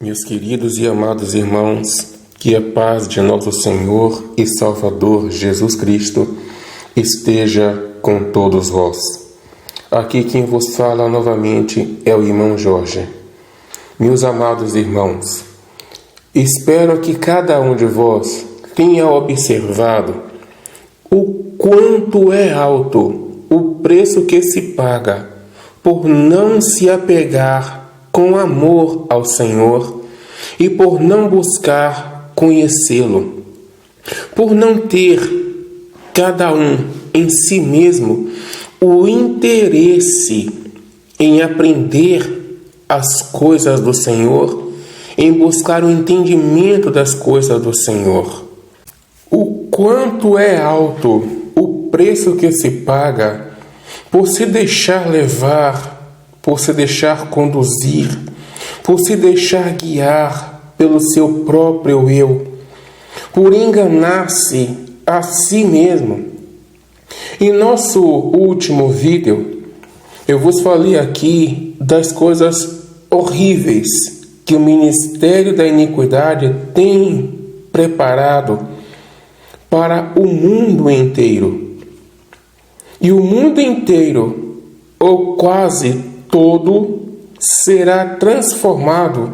Meus queridos e amados irmãos, que a paz de nosso Senhor e Salvador Jesus Cristo esteja com todos vós. Aqui quem vos fala novamente é o irmão Jorge. Meus amados irmãos, espero que cada um de vós tenha observado o quanto é alto o preço que se paga por não se apegar com amor ao Senhor e por não buscar conhecê-lo, por não ter cada um em si mesmo o interesse em aprender as coisas do Senhor, em buscar o entendimento das coisas do Senhor. O quanto é alto o preço que se paga por se deixar levar, por se deixar conduzir, por se deixar guiar pelo seu próprio eu, por enganar-se a si mesmo. Em nosso último vídeo, eu vos falei aqui das coisas horríveis que o Ministério da Iniquidade tem preparado para o mundo inteiro. E o mundo inteiro, ou quase todo, será transformado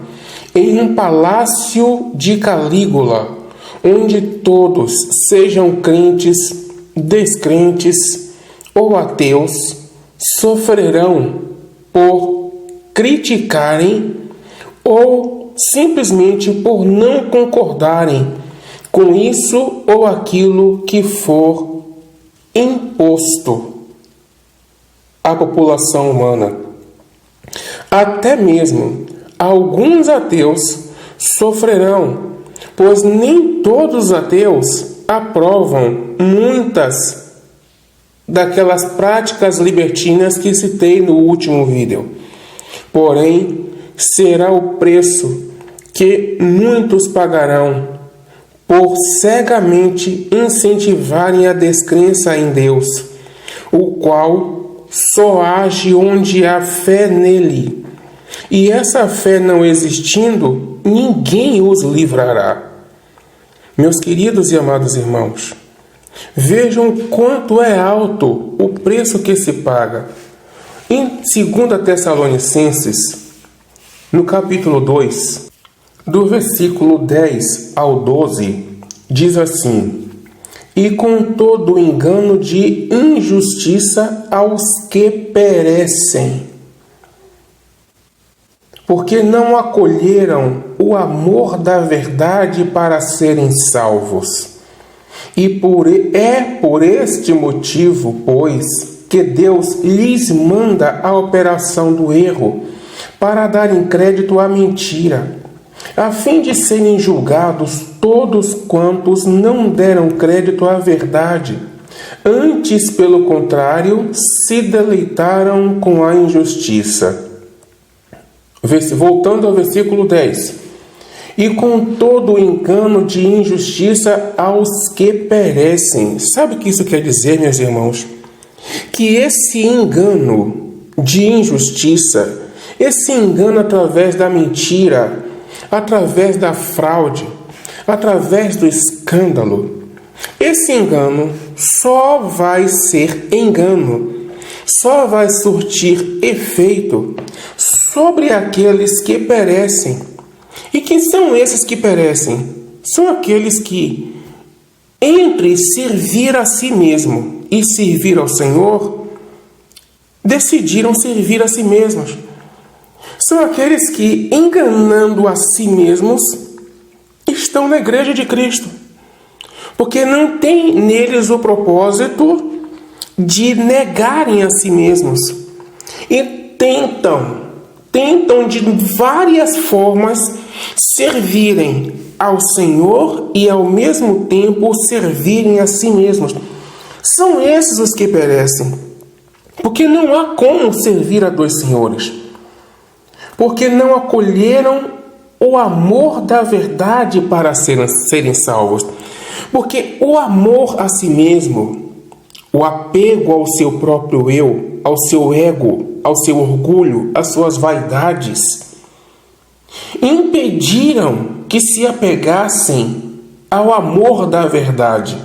em um palácio de Calígula, onde todos, sejam crentes, descrentes ou ateus, sofrerão por criticarem ou simplesmente por não concordarem com isso ou aquilo que for imposto à população humana. Até mesmo alguns ateus sofrerão, pois nem todos os ateus aprovam muitas daquelas práticas libertinas que citei no último vídeo. Porém, será o preço que muitos pagarão por cegamente incentivarem a descrença em Deus, o qual só age onde há fé nele. E essa fé não existindo, ninguém os livrará. Meus queridos e amados irmãos, vejam quanto é alto o preço que se paga. Em 2 Tessalonicenses, no capítulo 2, do versículo 10 ao 12, diz assim: e com todo o engano de injustiça aos que perecem, porque não acolheram o amor da verdade para serem salvos. E por este motivo, pois, que Deus lhes manda a operação do erro, para darem crédito à mentira, a fim de serem julgados todos quantos não deram crédito à verdade, antes, pelo contrário, se deleitaram com a injustiça. Voltando ao versículo 10. E com todo o engano de injustiça aos que perecem. Sabe o que isso quer dizer, meus irmãos? Que esse engano de injustiça, esse engano através da mentira, através da fraude, através do escândalo, esse engano só vai ser engano, só vai surtir efeito sobre aqueles que perecem. E quem são esses que perecem? São aqueles que, entre servir a si mesmo e servir ao Senhor, decidiram servir a si mesmos. São aqueles que, enganando a si mesmos, estão na igreja de Cristo, porque não tem neles o propósito de negarem a si mesmos e tentam de várias formas servirem ao Senhor e ao mesmo tempo servirem a si mesmos. São esses os que perecem, porque não há como servir a dois senhores, porque não acolheram o amor da verdade para serem salvos. Porque o amor a si mesmo, o apego ao seu próprio eu, ao seu ego, ao seu orgulho, às suas vaidades, impediram que se apegassem ao amor da verdade.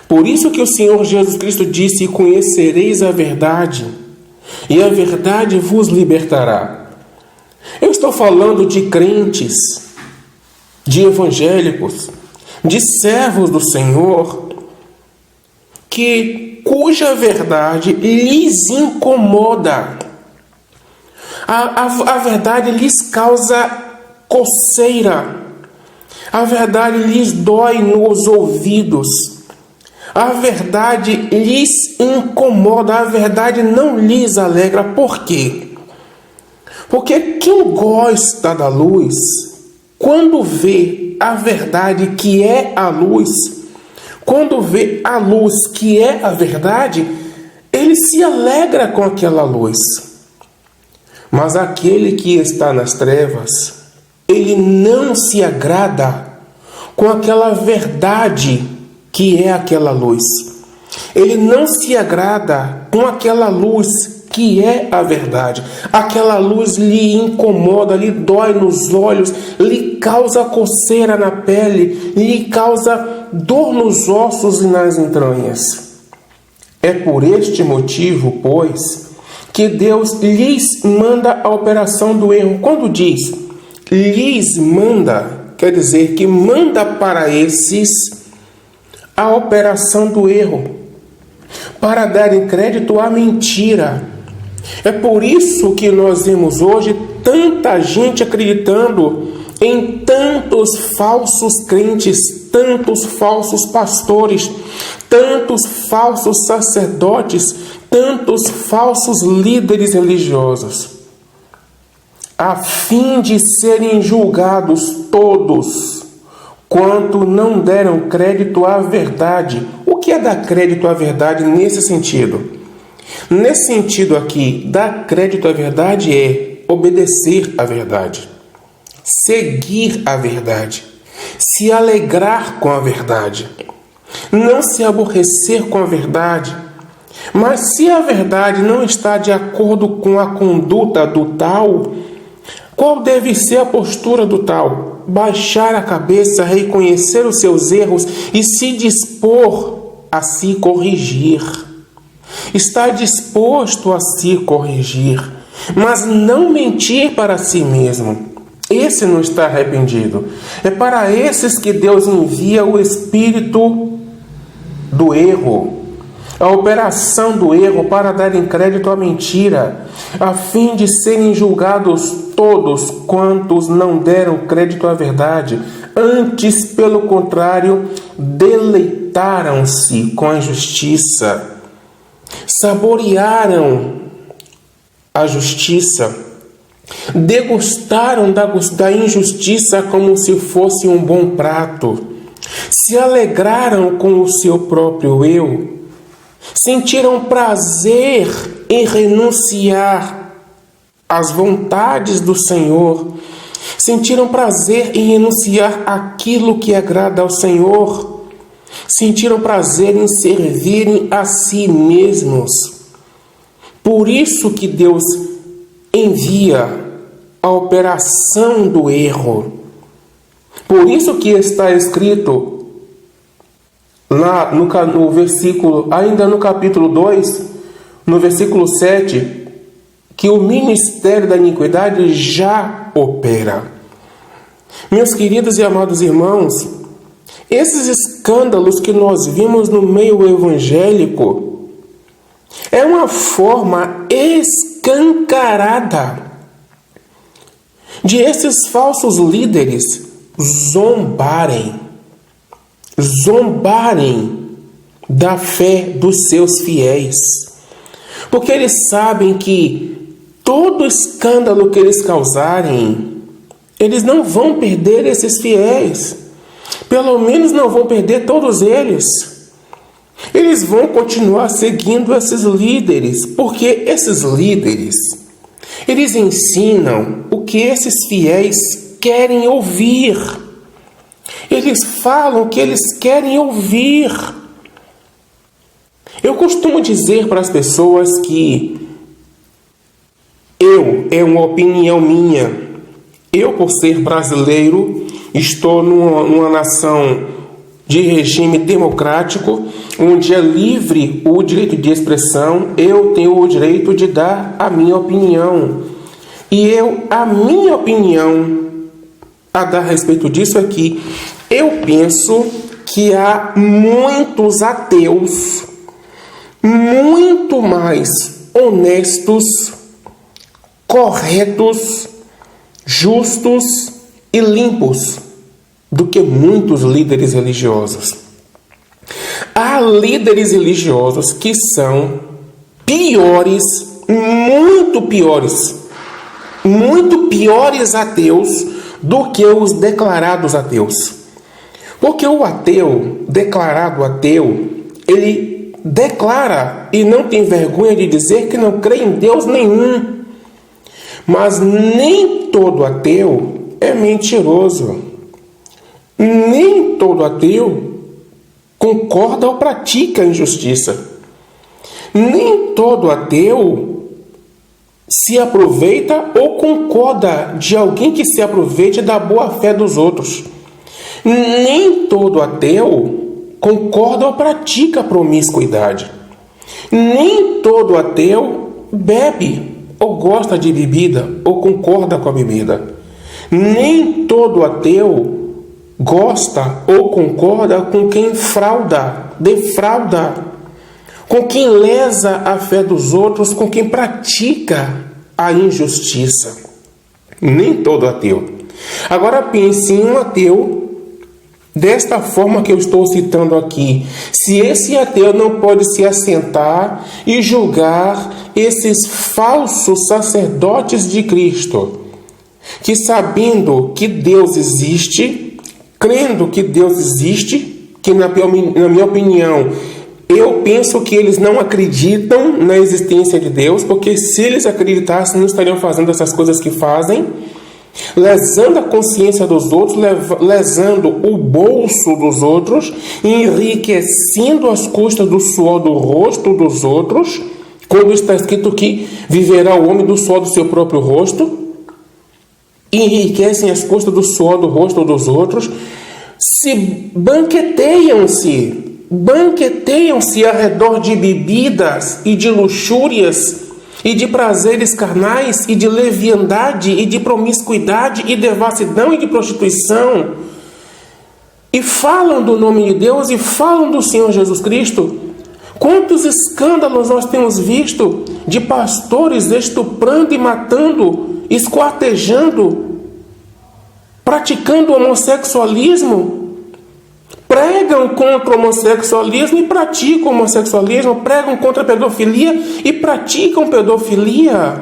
Por isso que o Senhor Jesus Cristo disse: conhecereis a verdade, e a verdade vos libertará. Eu estou falando de crentes, de evangélicos, de servos do Senhor, cuja verdade lhes incomoda. A verdade lhes causa coceira. A verdade lhes dói nos ouvidos. A verdade lhes incomoda. A verdade não lhes alegra. Por quê? Porque quem gosta da luz, quando vê a verdade que é a luz, quando vê a luz que é a verdade, ele se alegra com aquela luz. Mas aquele que está nas trevas, ele não se agrada com aquela verdade que é aquela luz. Ele não se agrada com aquela luz que é a verdade. Aquela luz lhe incomoda, lhe dói nos olhos, lhe causa coceira na pele, lhe causa dor nos ossos e nas entranhas. É por este motivo, pois, que Deus lhes manda a operação do erro. Quando diz lhes manda, quer dizer que manda para esses a operação do erro, para darem crédito à mentira. É por isso que nós vemos hoje tanta gente acreditando em tantos falsos crentes, tantos falsos pastores, tantos falsos sacerdotes, tantos falsos líderes religiosos, a fim de serem julgados todos quanto não deram crédito à verdade. O que é dar crédito à verdade nesse sentido? Nesse sentido aqui, dar crédito à verdade é obedecer à verdade, seguir a verdade, se alegrar com a verdade, não se aborrecer com a verdade. Mas se a verdade não está de acordo com a conduta do tal, qual deve ser a postura do tal? Baixar a cabeça, reconhecer os seus erros e se dispor a se corrigir. Está disposto a se corrigir, mas não mentir para si mesmo. Esse não está arrependido. É para esses que Deus envia o espírito do erro, a operação do erro, para darem crédito à mentira, a fim de serem julgados todos quantos não deram crédito à verdade. Antes, pelo contrário, deleitaram-se com a justiça, saborearam a justiça, degustaram da injustiça como se fosse um bom prato, se alegraram com o seu próprio eu, sentiram prazer em renunciar às vontades do Senhor, sentiram prazer em renunciar àquilo que agrada ao Senhor, sentiram prazer em servirem a si mesmos. Por isso que Deus envia a operação do erro. Por isso que está escrito no versículo, ainda no capítulo 2, no versículo 7, que o ministério da iniquidade já opera. Meus queridos e amados irmãos, esses escândalos que nós vimos no meio evangélico é uma forma escancarada de esses falsos líderes zombarem da fé dos seus fiéis, porque eles sabem que todo escândalo que eles causarem, eles não vão perder esses fiéis, pelo menos não vão perder todos eles. Eles vão continuar seguindo esses líderes, porque esses líderes, eles ensinam o que esses fiéis querem ouvir. Eles falam o que eles querem ouvir. Eu costumo dizer para as pessoas que é uma opinião minha, Eu, por ser brasileiro, estou numa nação de regime democrático, onde é livre o direito de expressão. Eu tenho o direito de dar a minha opinião. E a minha opinião a dar a respeito disso é que eu penso que há muitos ateus muito mais honestos, corretos, justos e limpos do que muitos líderes religiosos. Há líderes religiosos que são piores, muito piores ateus do que os declarados ateus. Porque o ateu, declarado ateu, ele declara e não tem vergonha de dizer que não crê em Deus nenhum. Mas nem todo ateu é mentiroso. Nem todo ateu concorda ou pratica a injustiça. Nem todo ateu se aproveita ou concorda de alguém que se aproveite da boa-fé dos outros. Nem todo ateu concorda ou pratica a promiscuidade. Nem todo ateu bebe ou gosta de bebida ou concorda com a bebida. Nem todo ateu gosta ou concorda com quem defrauda, com quem lesa a fé dos outros, com quem pratica a injustiça. Nem todo ateu. Agora pense em um ateu desta forma que eu estou citando aqui. Se esse ateu não pode se assentar e julgar esses falsos sacerdotes de Cristo, que sabendo que Deus existe, crendo que Deus existe, que na minha opinião, eu penso que eles não acreditam na existência de Deus, porque se eles acreditassem, não estariam fazendo essas coisas que fazem, lesando a consciência dos outros, lesando o bolso dos outros, enriquecendo às custas do suor do rosto dos outros, quando está escrito que viverá o homem do suor do seu próprio rosto, enriquecem às custas do suor do rosto dos outros, banqueteiam-se ao redor de bebidas e de luxúrias e de prazeres carnais e de leviandade e de promiscuidade e devassidão e de prostituição, e falam do nome de Deus e falam do Senhor Jesus Cristo. Quantos escândalos nós temos visto de pastores estuprando e matando, esquartejando, praticando homossexualismo? Pregam contra o homossexualismo e praticam homossexualismo, pregam contra a pedofilia e praticam pedofilia,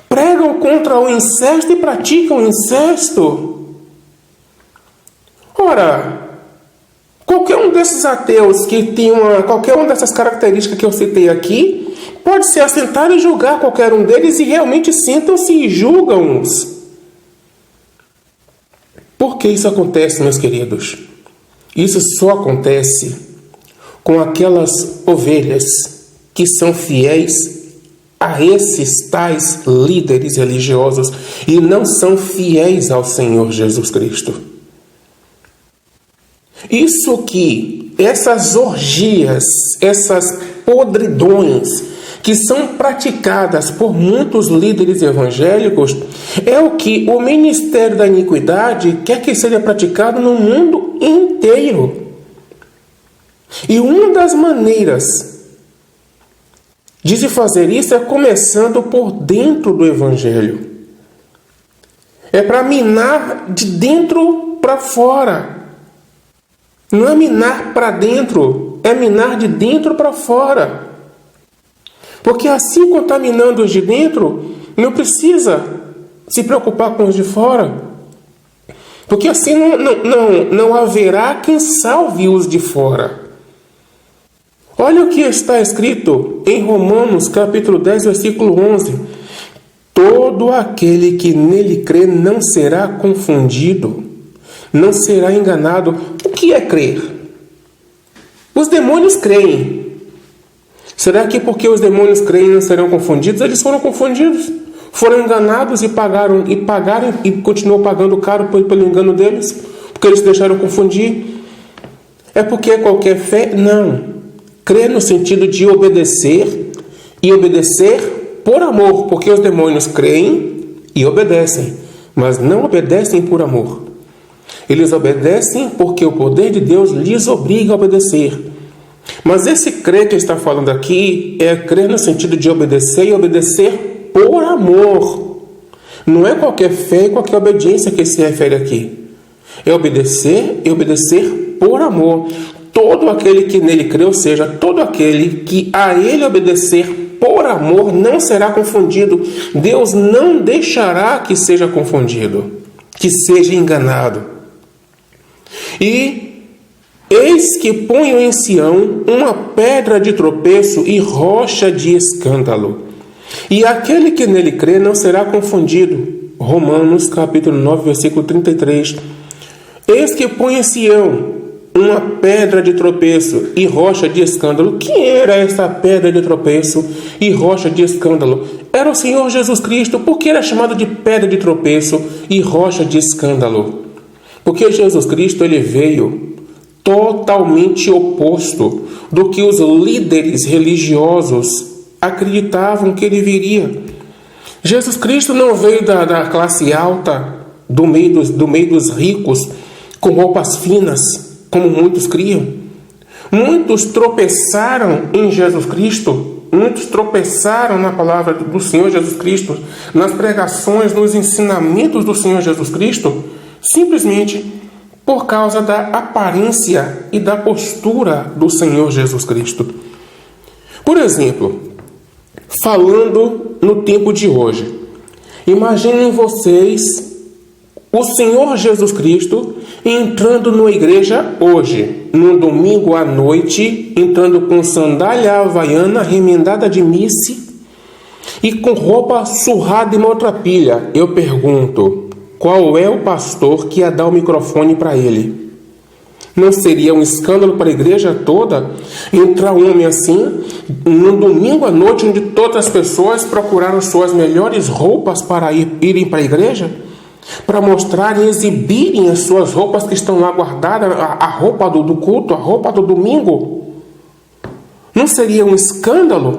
pregam contra o incesto e praticam incesto. Ora, qualquer um desses ateus que tem qualquer uma dessas características que eu citei aqui, pode se assentar e julgar qualquer um deles, e realmente sentam-se e julgam-os. Por que isso acontece, meus queridos? Isso só acontece com aquelas ovelhas que são fiéis a esses tais líderes religiosos e não são fiéis ao Senhor Jesus Cristo. Isso que essas orgias, essas podridões que são praticadas por muitos líderes evangélicos é o que o ministério da iniquidade quer que seja praticado no mundo inteiro. E uma das maneiras de se fazer isso é começando por dentro do evangelho. É para minar de dentro para fora. Não é minar para dentro, é minar de dentro para fora. Porque assim, contaminando os de dentro, não precisa se preocupar com os de fora. Porque assim não haverá quem salve os de fora. Olha o que está escrito em Romanos capítulo 10, versículo 11. Todo aquele que nele crê não será confundido, não será enganado. O que é crer? Os demônios creem. Será que porque os demônios creem não serão confundidos? Eles foram confundidos. foram enganados e pagaram e continuam pagando caro pelo engano deles, porque eles se deixaram confundir. É porque é qualquer fé? Não. Crer no sentido de obedecer, e obedecer por amor, porque os demônios creem e obedecem, mas não obedecem por amor. Eles obedecem porque o poder de Deus lhes obriga a obedecer. Mas esse crer que está falando aqui é crer no sentido de obedecer e obedecer por amor. Não é qualquer fé e qualquer obediência que se refere aqui. É obedecer e obedecer por amor. Todo aquele que nele crê, ou seja, todo aquele que a ele obedecer por amor, não será confundido. Deus não deixará que seja confundido, que seja enganado. E eis que ponho em Sião uma pedra de tropeço e rocha de escândalo, e aquele que nele crê não será confundido. Romanos capítulo 9, versículo 33. Eis que ponho em Sião uma pedra de tropeço e rocha de escândalo. Quem era essa pedra de tropeço e rocha de escândalo? Era o Senhor Jesus Cristo. Por que era chamado de pedra de tropeço e rocha de escândalo? Porque Jesus Cristo ele veio totalmente oposto do que os líderes religiosos acreditavam que ele viria. Jesus Cristo não veio da classe alta, do meio dos ricos, com roupas finas, como muitos criam. Muitos tropeçaram em Jesus Cristo, muitos tropeçaram na palavra do Senhor Jesus Cristo, nas pregações, nos ensinamentos do Senhor Jesus Cristo, simplesmente por causa da aparência e da postura do Senhor Jesus Cristo. Por exemplo, falando no tempo de hoje, imaginem vocês o Senhor Jesus Cristo entrando na igreja hoje, num domingo à noite, entrando com sandália havaiana remendada de mice e com roupa surrada e maltrapilha. Eu pergunto, qual é o pastor que ia dar o microfone para ele? Não seria um escândalo para a igreja toda entrar um homem assim, num domingo à noite, onde todas as pessoas procuraram suas melhores roupas para irem para a igreja? Para mostrar e exibirem as suas roupas que estão lá guardadas, a roupa do culto, a roupa do domingo? Não seria um escândalo?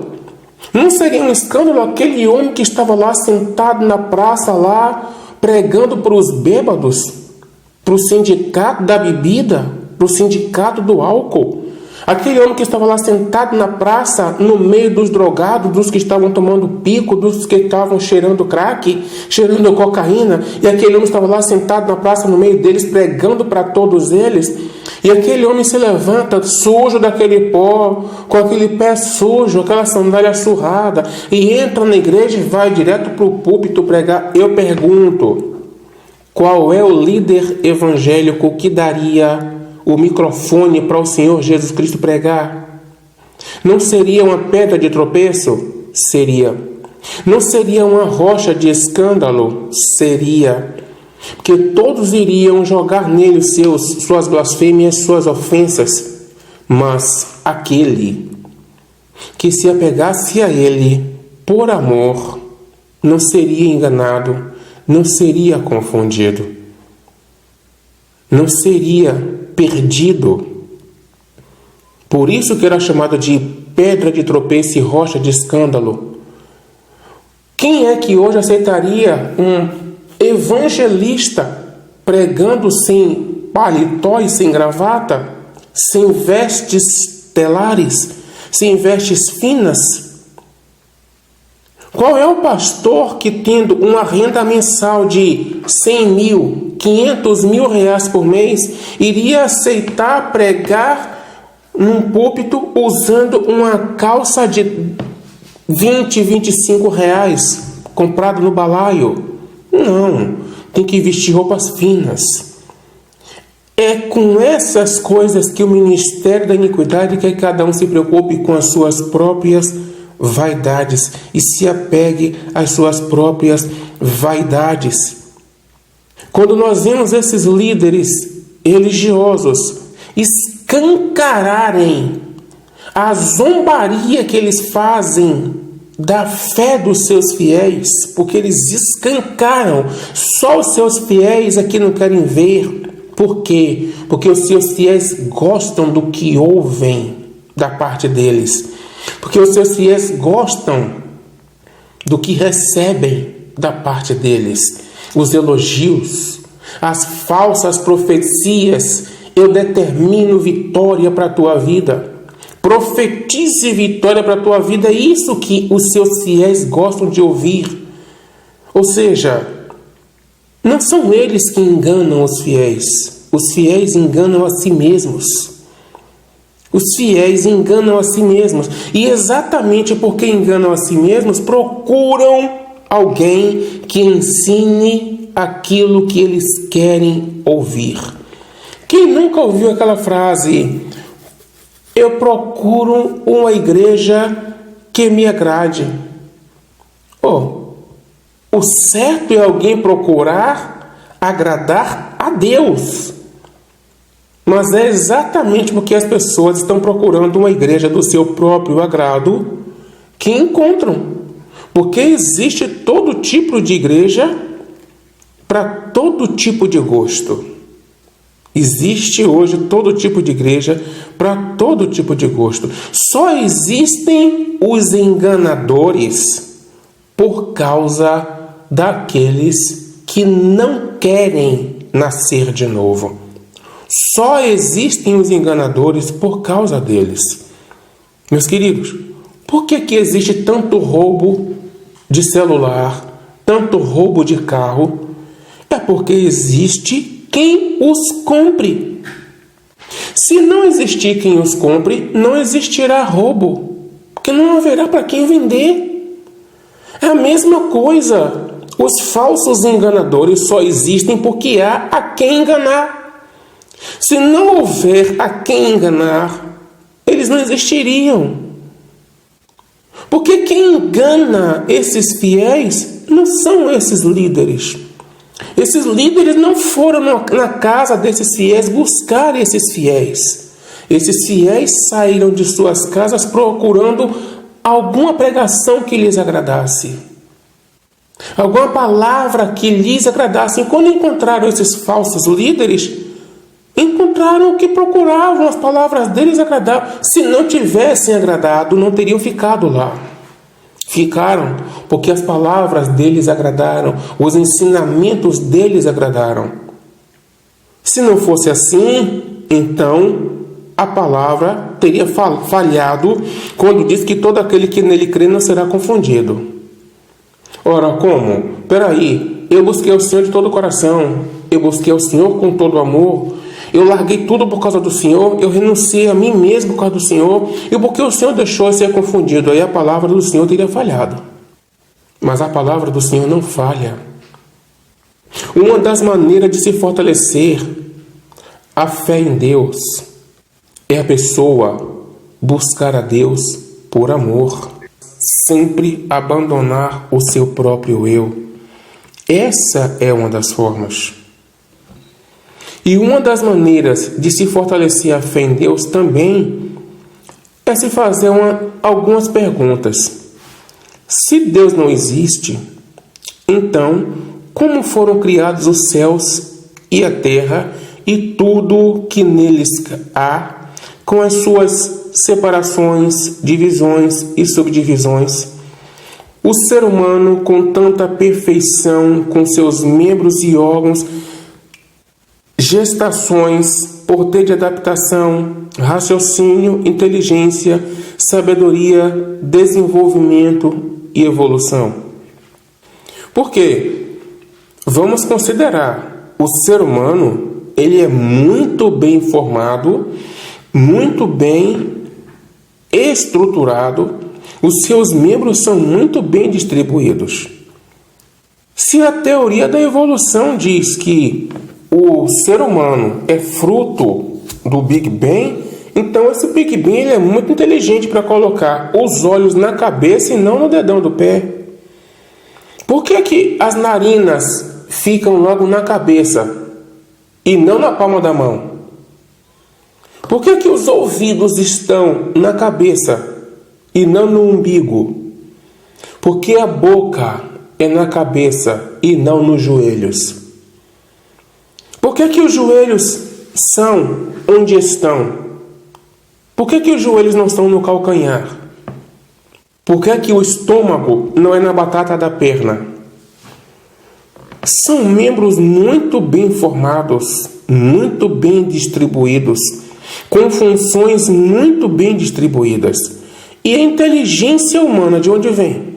Não seria um escândalo aquele homem que estava lá sentado na praça, lá pregando para os bêbados, para o sindicato da bebida, para o sindicato do álcool? Aquele homem que estava lá sentado na praça, no meio dos drogados, dos que estavam tomando pico, dos que estavam cheirando crack, cheirando cocaína, e aquele homem estava lá sentado na praça, no meio deles, pregando para todos eles, e aquele homem se levanta, sujo daquele pó, com aquele pé sujo, aquela sandália surrada, e entra na igreja e vai direto para o púlpito pregar. Eu pergunto, qual é o líder evangélico que daria o microfone para o Senhor Jesus Cristo pregar? Não seria uma pedra de tropeço? Seria. Não seria uma rocha de escândalo? Seria. Porque todos iriam jogar nele suas blasfêmias, suas ofensas. Mas aquele que se apegasse a ele por amor não seria enganado, não seria confundido, não seria perdido. Por isso que era chamado de pedra de tropeço e rocha de escândalo. Quem é que hoje aceitaria um evangelista pregando sem paletó e sem gravata, sem vestes telares, sem vestes finas? Qual é o pastor que, tendo uma renda mensal de 100 mil, 500 mil reais por mês, iria aceitar pregar num púlpito usando uma calça de 20, 25 reais comprado no balaio? Não, tem que vestir roupas finas. É com essas coisas que o ministério da iniquidade quer que cada um se preocupe com as suas próprias vaidades e se apegue às suas próprias vaidades. Quando nós vemos esses líderes religiosos escancararem a zombaria que eles fazem da fé dos seus fiéis, porque eles escancaram. Só os seus fiéis aqui não querem ver. Por quê? Porque os seus fiéis gostam do que ouvem da parte deles. Porque os seus fiéis gostam do que recebem da parte deles. Os elogios, as falsas profecias. Eu determino vitória para a tua vida. Profetize vitória para a tua vida. É isso que os seus fiéis gostam de ouvir. Ou seja, não são eles que enganam os fiéis. Os fiéis enganam a si mesmos. Os fiéis enganam a si mesmos. E exatamente porque enganam a si mesmos, procuram alguém que ensine aquilo que eles querem ouvir. Quem nunca ouviu aquela frase: eu procuro uma igreja que me agrade? O certo é alguém procurar agradar a Deus. Mas é exatamente porque as pessoas estão procurando uma igreja do seu próprio agrado que encontram. Porque existe todo tipo de igreja para todo tipo de gosto. Existe hoje todo tipo de igreja para todo tipo de gosto. Só existem os enganadores por causa daqueles que não querem nascer de novo. Só existem os enganadores por causa deles. Meus queridos, por que existe tanto roubo de celular, tanto roubo de carro? É porque existe quem os compre. Se não existir quem os compre, não existirá roubo, porque não haverá para quem vender. É a mesma coisa. Os falsos enganadores só existem porque há a quem enganar. Se não houver a quem enganar, eles não existiriam. Porque quem engana esses fiéis não são esses líderes. Esses líderes não foram na casa desses fiéis buscar esses fiéis. Esses fiéis saíram de suas casas procurando alguma pregação que lhes agradasse, alguma palavra que lhes agradasse. E quando encontraram esses falsos líderes, encontraram o que procuravam, as palavras deles agradavam. Se não tivessem agradado, não teriam ficado lá. Ficaram porque as palavras deles agradaram, os ensinamentos deles agradaram. Se não fosse assim, então a palavra teria falhado quando diz que todo aquele que nele crê não será confundido. Ora, como? Peraí, eu busquei o Senhor de todo o coração, eu busquei o Senhor com todo o amor, eu larguei tudo por causa do Senhor, eu renunciei a mim mesmo por causa do Senhor, e porque o Senhor deixou eu ser confundido, aí a palavra do Senhor teria falhado. Mas a palavra do Senhor não falha. Uma das maneiras de se fortalecer a fé em Deus é a pessoa buscar a Deus por amor. Sempre abandonar o seu próprio eu. Essa é uma das formas. E uma das maneiras de se fortalecer a fé em Deus também é se fazer algumas perguntas. Se Deus não existe, então como foram criados os céus e a terra e tudo que neles há, com as suas separações, divisões e subdivisões? O ser humano, com tanta perfeição, com seus membros e órgãos, gestações, poder de adaptação, raciocínio, inteligência, sabedoria, desenvolvimento e evolução. Por quê? Vamos considerar, o ser humano, ele é muito bem formado, muito bem estruturado, os seus membros são muito bem distribuídos. Se a teoria da evolução diz que o ser humano é fruto do Big Bang, então esse Big Bang ele é muito inteligente para colocar os olhos na cabeça e não no dedão do pé. Por que as narinas ficam logo na cabeça e não na palma da mão? Por que os ouvidos estão na cabeça e não no umbigo? Por que a boca é na cabeça e não nos joelhos? Por que os joelhos são onde estão? Por que os joelhos não estão no calcanhar? Por que o estômago não é na batata da perna? São membros muito bem formados, muito bem distribuídos, com funções muito bem distribuídas. E a inteligência humana, de onde vem?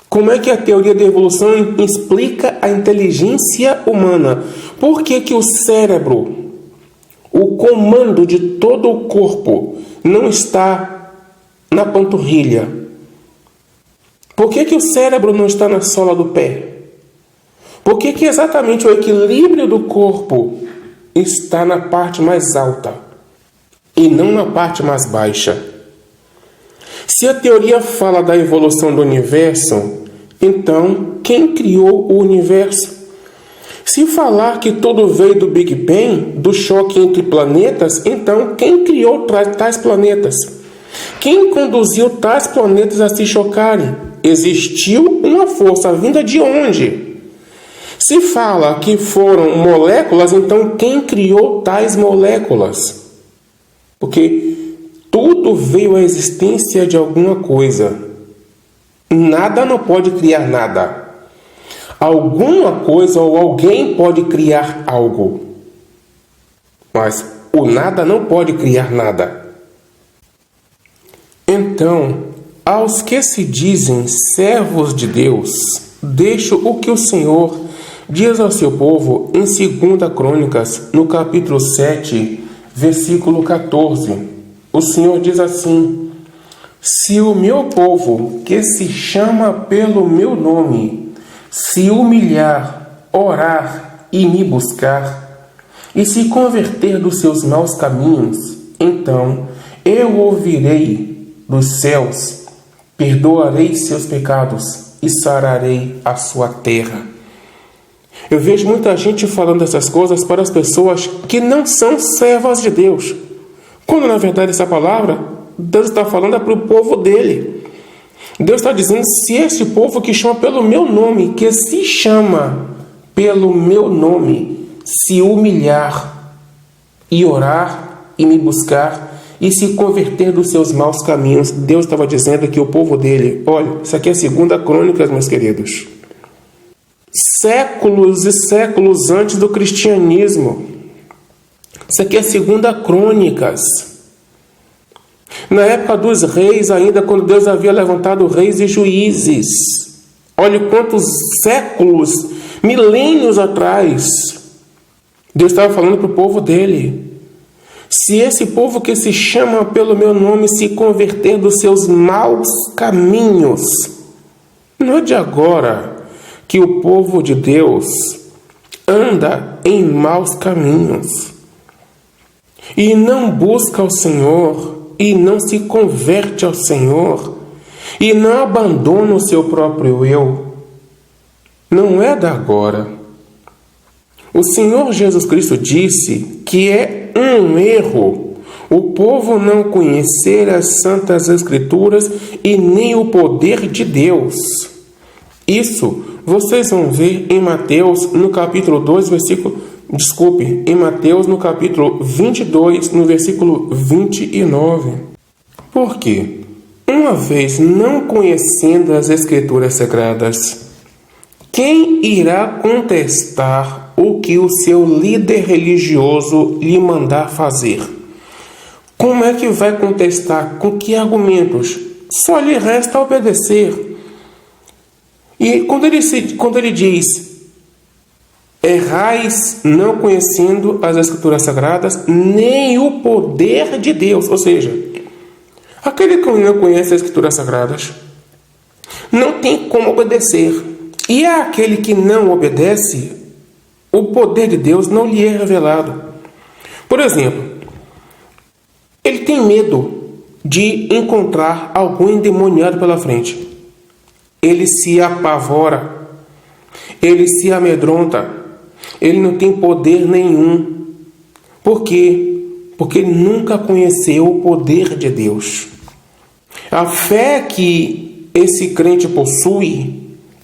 Como é que a teoria da evolução explica a inteligência humana? Por que o cérebro, o comando de todo o corpo, não está na panturrilha? Por que o cérebro não está na sola do pé? Por que exatamente o equilíbrio do corpo está na parte mais alta e não na parte mais baixa? Se a teoria fala da evolução do universo, então quem criou o universo? Se falar que tudo veio do Big Bang, do choque entre planetas, então quem criou tais planetas? Quem conduziu tais planetas a se chocarem? Existiu uma força vinda de onde? Se fala que foram moléculas, então quem criou tais moléculas? Porque tudo veio à existência de alguma coisa. Nada não pode criar nada. Alguma coisa ou alguém pode criar algo. Mas o nada não pode criar nada. Então, aos que se dizem servos de Deus, deixo o que o Senhor diz ao seu povo em 2 Crônicas, no capítulo 7, versículo 14. O Senhor diz assim: se o meu povo, que se chama pelo meu nome, se humilhar, orar e me buscar, e se converter dos seus maus caminhos, então eu ouvirei dos céus, perdoarei seus pecados e sararei a sua terra. Eu vejo muita gente falando essas coisas para as pessoas que não são servas de Deus, quando na verdade essa palavra Deus está falando para o povo dele. Deus está dizendo: se esse povo que chama pelo meu nome, que se chama pelo meu nome, se humilhar e orar e me buscar e se converter dos seus maus caminhos, Deus estava dizendo que o povo dele, olha, isso aqui é 2 Crônicas, meus queridos, séculos e séculos antes do cristianismo. Isso aqui é 2 Crônicas. Na época dos reis ainda, quando Deus havia levantado reis e juízes. Olha quantos séculos, milênios atrás, Deus estava falando para o povo dele. Se esse povo que se chama pelo meu nome se converter dos seus maus caminhos, não é de agora que o povo de Deus anda em maus caminhos e não busca o Senhor, e não se converte ao Senhor, e não abandona o seu próprio eu, não é da agora. O Senhor Jesus Cristo disse que é um erro o povo não conhecer as Santas Escrituras e nem o poder de Deus. Isso vocês vão ver em Mateus, no capítulo 2, em Mateus, no capítulo 22, no versículo 29. Por quê? Uma vez não conhecendo as Escrituras Sagradas, quem irá contestar o que o seu líder religioso lhe mandar fazer? Como é que vai contestar? Com que argumentos? Só lhe resta obedecer. E quando ele diz: errais não conhecendo as Escrituras Sagradas, nem o poder de Deus. Ou seja, aquele que não conhece as Escrituras Sagradas não tem como obedecer. E é aquele que não obedece, o poder de Deus não lhe é revelado. Por exemplo, ele tem medo de encontrar algum endemoniado pela frente. Ele se apavora, ele se amedronta, ele não tem poder nenhum. Por quê? Porque ele nunca conheceu o poder de Deus. A fé que esse crente possui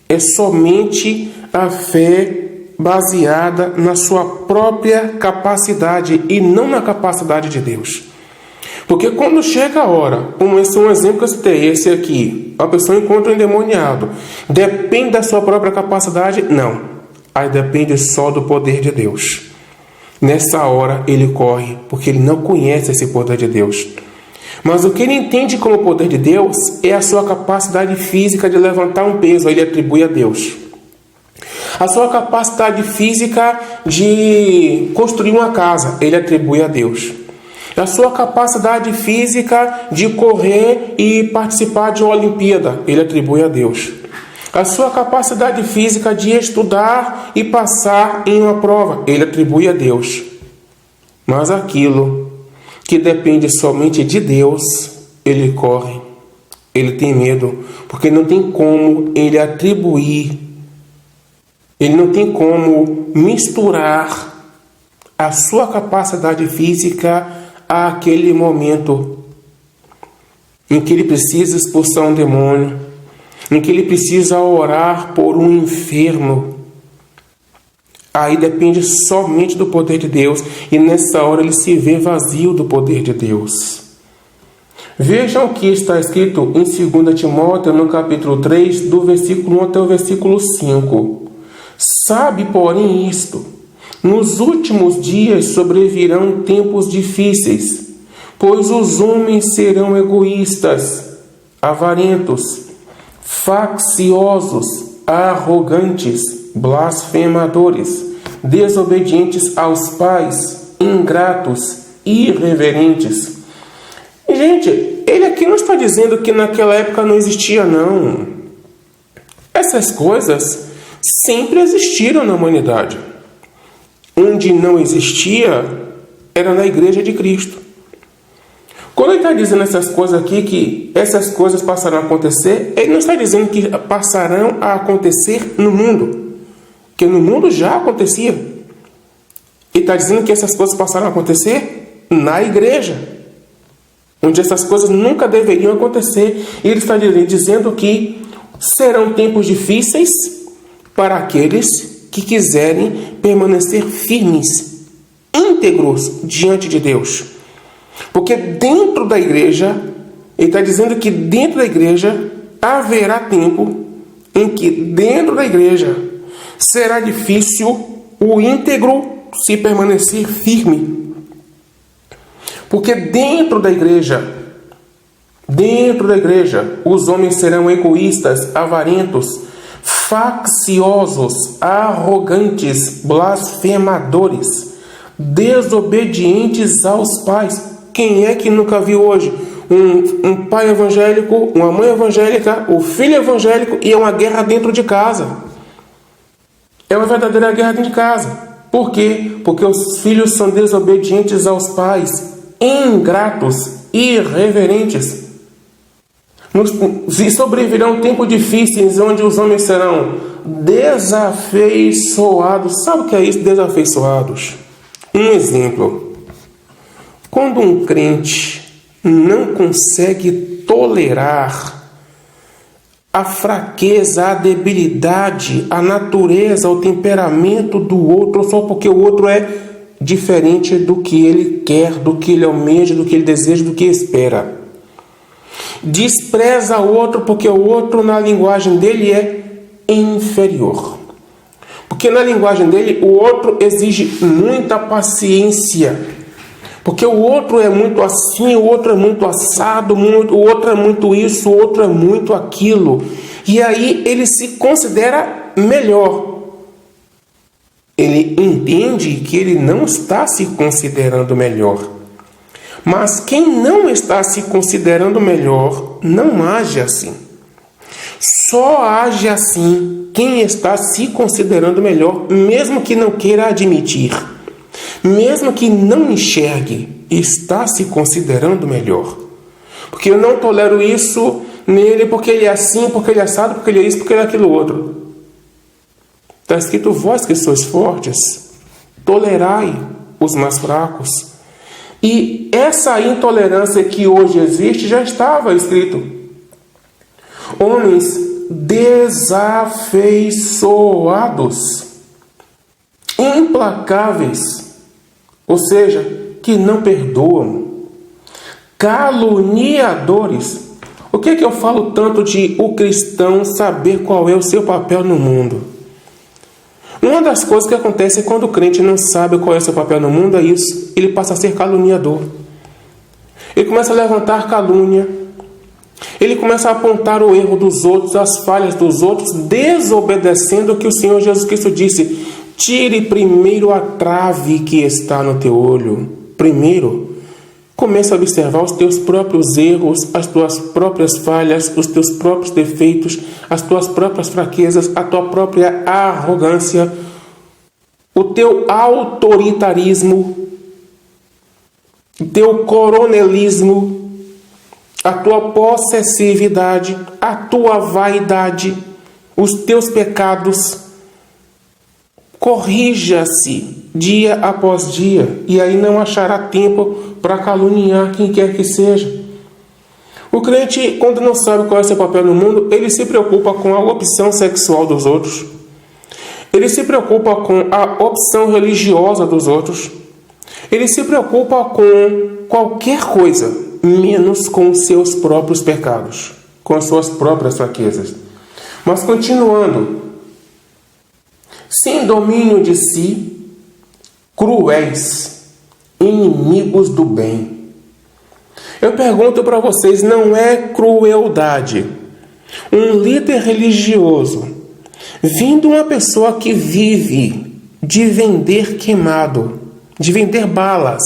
é somente a fé baseada na sua própria capacidade e não na capacidade de Deus. Porque quando chega a hora, como esse é um exemplo que eu citei, esse aqui, a pessoa encontra um endemoniado, depende da sua própria capacidade? Não. Aí depende só do poder de Deus. Nessa hora ele corre, porque ele não conhece esse poder de Deus. Mas o que ele entende como poder de Deus é a sua capacidade física de levantar um peso, ele atribui a Deus. A sua capacidade física de construir uma casa, ele atribui a Deus. A sua capacidade física de correr e participar de uma Olimpíada, ele atribui a Deus. A sua capacidade física de estudar e passar em uma prova, ele atribui a Deus. Mas aquilo que depende somente de Deus, ele corre, ele tem medo, porque não tem como ele atribuir, ele não tem como misturar a sua capacidade física àquele momento em que ele precisa expulsar um demônio, em que ele precisa orar por um enfermo. Aí depende somente do poder de Deus, e nessa hora ele se vê vazio do poder de Deus. Vejam o que está escrito em 2 Timóteo, no capítulo 3, do versículo 1 até o versículo 5. Sabe, porém, isto: nos últimos dias sobrevirão tempos difíceis, pois os homens serão egoístas, avarentos, facciosos, arrogantes, blasfemadores, desobedientes aos pais, ingratos, irreverentes. Gente, ele aqui não está dizendo que naquela época não existia, não. Essas coisas sempre existiram na humanidade. Onde não existia era na igreja de Cristo. Quando ele está dizendo essas coisas aqui, que essas coisas passarão a acontecer, ele não está dizendo que passarão a acontecer no mundo, que no mundo já acontecia. Ele está dizendo que essas coisas passarão a acontecer na igreja, onde essas coisas nunca deveriam acontecer. E ele está dizendo que serão tempos difíceis para aqueles que quiserem permanecer firmes, íntegros diante de Deus. Porque dentro da igreja, ele está dizendo que dentro da igreja haverá tempo em que dentro da igreja será difícil o íntegro se permanecer firme. Porque dentro da igreja, os homens serão egoístas, avarentos, facciosos, arrogantes, blasfemadores, desobedientes aos pais. Quem é que nunca viu hoje um pai evangélico, uma mãe evangélica, o filho evangélico, e é uma guerra dentro de casa? É uma verdadeira guerra dentro de casa. Por quê? Porque os filhos são desobedientes aos pais, ingratos, irreverentes. E sobrevirão tempos difíceis onde os homens serão desafeiçoados. Sabe o que é isso? Desafeiçoados. Um exemplo. Quando um crente não consegue tolerar a fraqueza, a debilidade, a natureza, o temperamento do outro, só porque o outro é diferente do que ele quer, do que ele almeja, do que ele deseja, do que espera. Despreza o outro porque o outro, na linguagem dele, é inferior. Porque na linguagem dele, o outro exige muita paciência. Porque o outro é muito assim, o outro é muito assado, o outro é muito isso, o outro é muito aquilo. E aí ele se considera melhor. Ele entende que ele não está se considerando melhor. Mas quem não está se considerando melhor não age assim. Só age assim quem está se considerando melhor, mesmo que não queira admitir. Mesmo que não enxergue, está se considerando melhor. Porque eu não tolero isso nele porque ele é assim, porque ele é assado, porque ele é isso, porque ele é aquilo outro. Está escrito: vós que sois fortes, tolerai os mais fracos. E essa intolerância que hoje existe já estava escrito. homens desafeiçoados, implacáveis, ou seja, que não perdoam, caluniadores. O que é que eu falo tanto de o cristão saber qual é o seu papel no mundo? Uma das coisas que acontece quando o crente não sabe qual é o seu papel no mundo é isso: ele passa a ser caluniador. Ele começa a levantar calúnia. Ele começa a apontar o erro dos outros, as falhas dos outros, desobedecendo o que o Senhor Jesus Cristo disse: tire primeiro a trave que está no teu olho. Primeiro, comece a observar os teus próprios erros, as tuas próprias falhas, os teus próprios defeitos, as tuas próprias fraquezas, a tua própria arrogância, o teu autoritarismo, o teu coronelismo, a tua possessividade, a tua vaidade, os teus pecados. Corrija-se dia após dia, e aí não achará tempo para caluniar quem quer que seja. O crente, quando não sabe qual é o seu papel no mundo, ele se preocupa com a opção sexual dos outros. Ele se preocupa com a opção religiosa dos outros. Ele se preocupa com qualquer coisa, menos com os seus próprios pecados, com as suas próprias fraquezas. Mas continuando, sem domínio de si, cruéis, inimigos do bem. Eu pergunto para vocês, não é crueldade um líder religioso vindo uma pessoa que vive de vender queimado, de vender balas,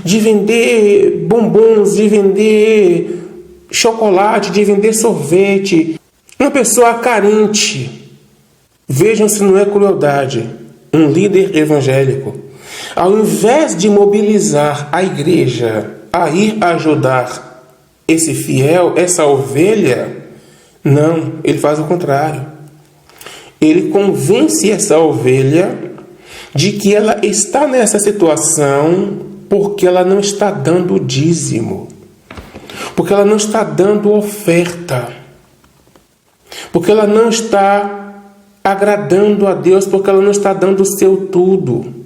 de vender bombons, de vender chocolate, de vender sorvete, uma pessoa carente? Vejam se não é crueldade um líder evangélico, ao invés de mobilizar a igreja a ir ajudar esse fiel, essa ovelha, não, ele faz o contrário. Ele convence essa ovelha de que ela está nessa situação porque ela não está dando dízimo, porque ela não está dando oferta, porque ela não está agradando a Deus, porque ela não está dando o seu tudo,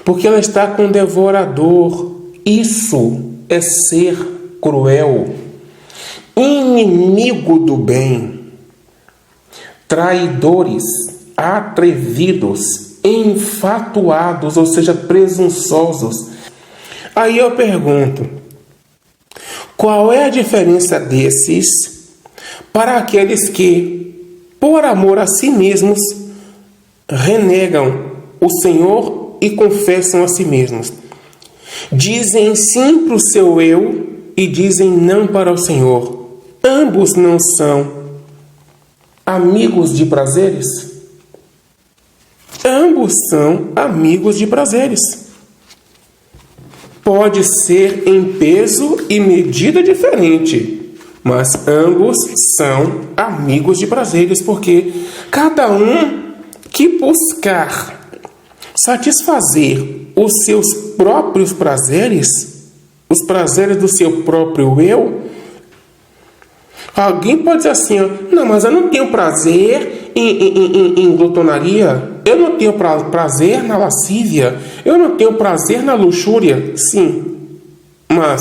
porque ela está com um devorador. Isso é ser cruel, inimigo do bem, traidores, atrevidos, enfatuados, ou seja, presunçosos. Aí eu pergunto, qual é a diferença desses para aqueles que, por amor a si mesmos, renegam o Senhor e confessam a si mesmos? Dizem sim para o seu eu e dizem não para o Senhor. Ambos não são amigos de prazeres? Ambos são amigos de prazeres. Pode ser em peso e medida diferente, mas ambos são amigos de prazeres, porque cada um que buscar satisfazer os seus próprios prazeres, os prazeres do seu próprio eu. Alguém pode dizer assim, não, mas eu não tenho prazer em glutonaria, eu não tenho prazer na lascívia, eu não tenho prazer na luxúria. Sim, mas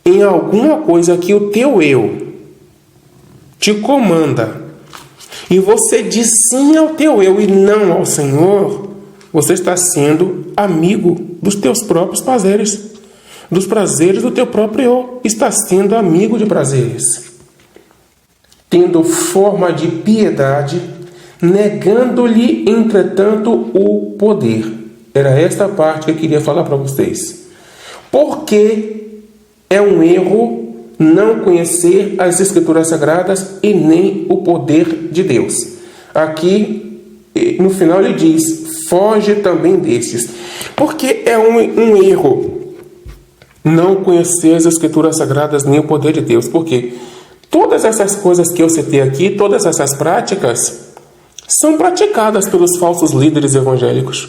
em alguma coisa que o teu eu te comanda, e você diz sim ao teu eu e não ao Senhor, você está sendo amigo dos teus próprios prazeres, dos prazeres do teu próprio eu. Está sendo amigo de prazeres, tendo forma de piedade, negando-lhe, entretanto, o poder. Era esta parte que eu queria falar para vocês. Porque é um erro não conhecer as Escrituras Sagradas e nem o poder de Deus. Aqui, no final, ele diz: foge também destes. Porque é um erro não conhecer as Escrituras Sagradas nem o poder de Deus. Porque todas essas coisas que eu citei aqui, todas essas práticas, são praticadas pelos falsos líderes evangélicos.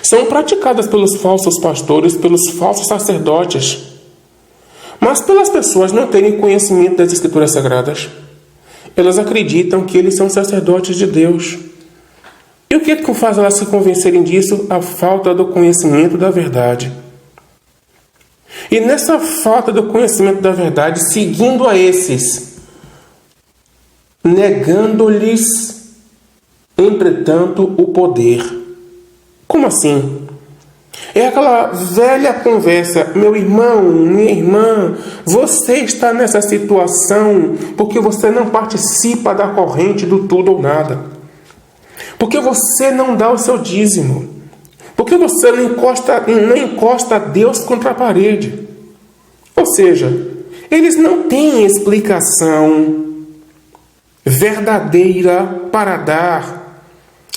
São praticadas pelos falsos pastores, pelos falsos sacerdotes. Mas pelas pessoas não terem conhecimento das Escrituras Sagradas, elas acreditam que eles são sacerdotes de Deus. E o que faz elas se convencerem disso? A falta do conhecimento da verdade. E nessa falta do conhecimento da verdade, seguindo a esses, negando-lhes, entretanto, o poder. Como assim? É aquela velha conversa: meu irmão, minha irmã, você está nessa situação porque você não participa da corrente do tudo ou nada. Porque você não dá o seu dízimo. Porque você não encosta Deus contra a parede. Ou seja, eles não têm explicação verdadeira para dar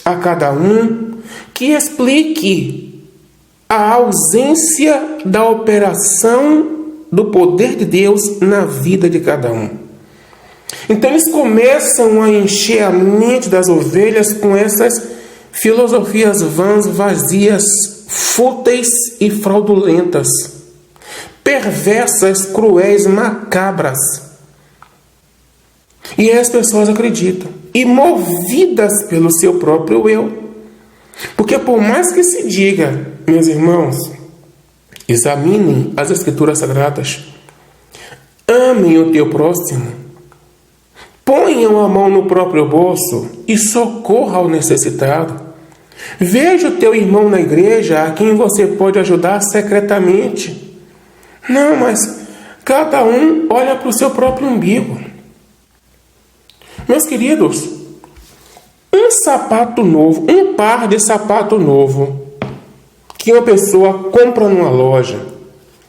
a cada um que explique a ausência da operação do poder de Deus na vida de cada um. Então eles começam a encher a mente das ovelhas com essas filosofias vãs, vazias, fúteis e fraudulentas, perversas, cruéis, macabras. E as pessoas acreditam, e movidas pelo seu próprio eu. Porque por mais que se diga, meus irmãos, examinem as Escrituras Sagradas, amem o teu próximo, ponham a mão no próprio bolso e socorra ao necessitado. Veja o teu irmão na igreja a quem você pode ajudar secretamente. Não, mas cada um olha para o seu próprio umbigo. Meus queridos, um sapato novo, um par de sapato novo que uma pessoa compra numa loja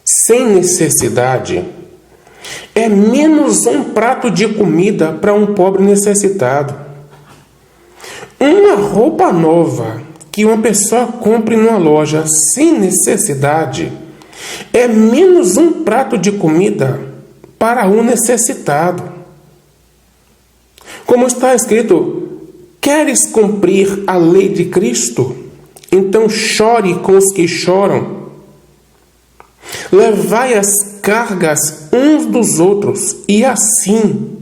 sem necessidade é menos um prato de comida para um pobre necessitado. Uma roupa nova que uma pessoa compre numa loja sem necessidade é menos um prato de comida para um necessitado. Como está escrito: queres cumprir a lei de Cristo? Então chore com os que choram. Levai as cargas uns dos outros, e assim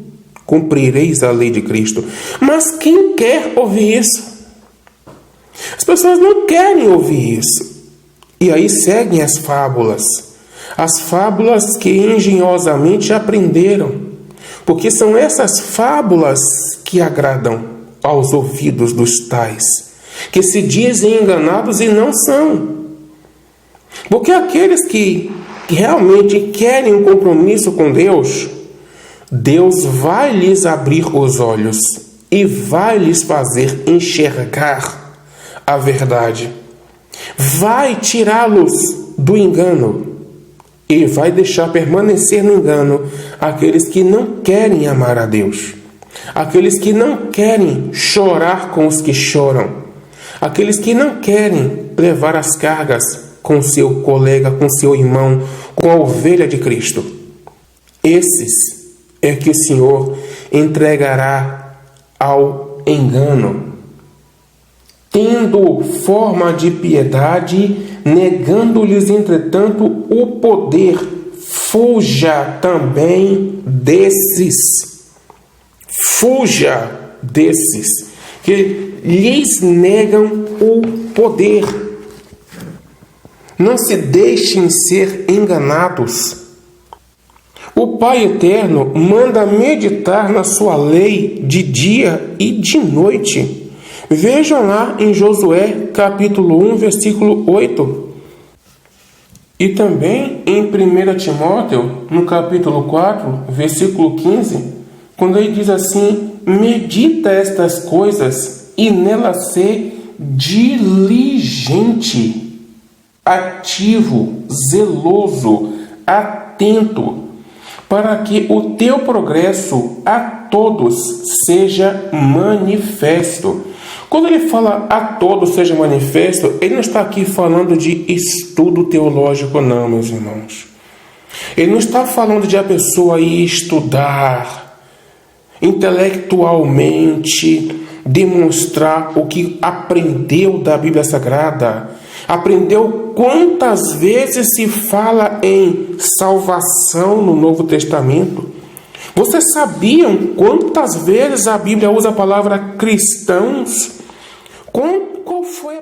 cumprireis a lei de Cristo. Mas quem quer ouvir isso? As pessoas não querem ouvir isso. E aí seguem as fábulas que engenhosamente aprenderam, porque são essas fábulas que agradam aos ouvidos dos tais, que se dizem enganados e não são. Porque aqueles que realmente querem um compromisso com Deus, Deus vai lhes abrir os olhos e vai lhes fazer enxergar a verdade. Vai tirá-los do engano e vai deixar permanecer no engano aqueles que não querem amar a Deus, aqueles que não querem chorar com os que choram, aqueles que não querem levar as cargas com seu colega, com seu irmão, com a ovelha de Cristo. Esses é que o Senhor entregará ao engano, tendo forma de piedade, negando-lhes, entretanto, o poder. Fuja também desses. Fuja desses que lhes negam o poder. Não se deixem ser enganados. O Pai Eterno manda meditar na sua lei de dia e de noite. Vejam lá em Josué, capítulo 1, versículo 8. E também em 1 Timóteo, no capítulo 4, versículo 15, quando ele diz assim: medita estas coisas e nelas ser diligente, ativo, zeloso, atento, para que o teu progresso a todos seja manifesto. Quando ele fala a todos seja manifesto, ele não está aqui falando de estudo teológico, não, meus irmãos. Ele não está falando de a pessoa ir estudar intelectualmente, demonstrar o que aprendeu da Bíblia Sagrada, Aprendeu quantas vezes se fala em salvação no Novo Testamento? Vocês sabiam quantas vezes a Bíblia usa a palavra cristãos? Qual foi a